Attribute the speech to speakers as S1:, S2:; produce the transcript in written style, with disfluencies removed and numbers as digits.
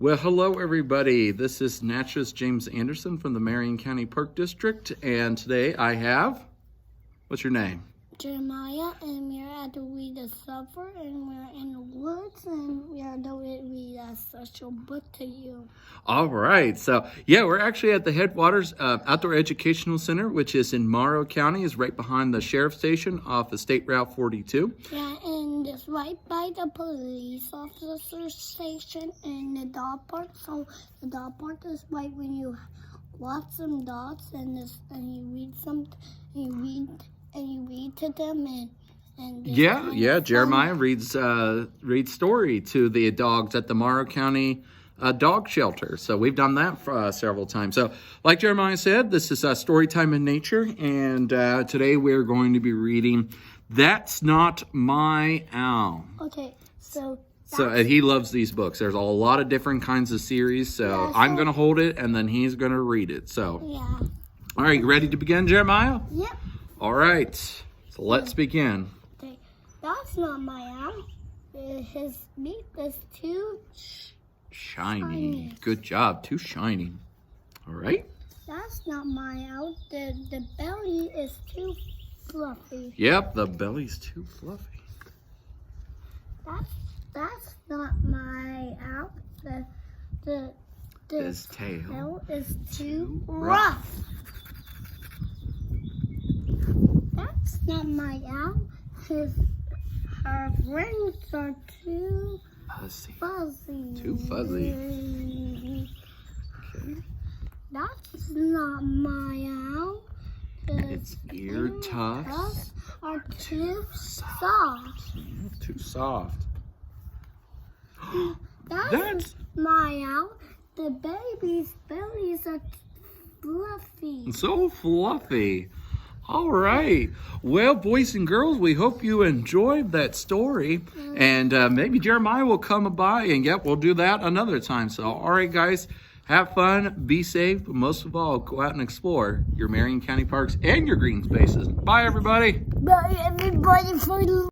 S1: Well, hello everybody. This is Naturalist James Anderson from the Morrow County Park District, and today I have, what's your name?
S2: Jeremiah, and we're at the read a supper, and we're in the woods, and we are to read a special book to you.
S1: All right, so yeah, we're actually at the Headwaters Outdoor Educational Center, which is in Morrow County, is right behind the sheriff's station off of State Route 42.
S2: Yeah, and it's right by the police officer station and the dog park. So the dog park is right when you watch some dogs and you read you read to them and
S1: Jeremiah reads story to the dogs at the Morrow County dog shelter. So we've done that for, several times. So like Jeremiah said, this is story time in nature, and today we're going to be reading That's Not My Owl.
S2: Okay, so
S1: and he loves these books. There's a lot of different kinds of series, so I'm going to hold it and then he's going to read it. So
S2: yeah.
S1: All right, you ready to begin, Jeremiah?
S2: Yep.
S1: All right, so let's begin.
S2: Okay, that's not my owl. His beak is too
S1: shiny. Good job, too shiny. All right.
S2: That's not my owl. The belly is too fluffy.
S1: Yep, the belly's too fluffy.
S2: That's not my owl.
S1: His tail
S2: is too rough. That's not my owl. Her wings are too fuzzy.
S1: Too fuzzy.
S2: Okay. That's not my owl.
S1: Its ear tufts
S2: are too soft.
S1: Too soft.
S2: That's my owl. The baby's bellies are fluffy.
S1: So fluffy. All right. Well, boys and girls, we hope you enjoyed that story. And maybe Jeremiah will come by, and yep, we'll do that another time. So, all right, guys, have fun, be safe, but most of all, go out and explore your Morrow County parks and your green spaces. Bye, everybody.
S2: Bye, everybody.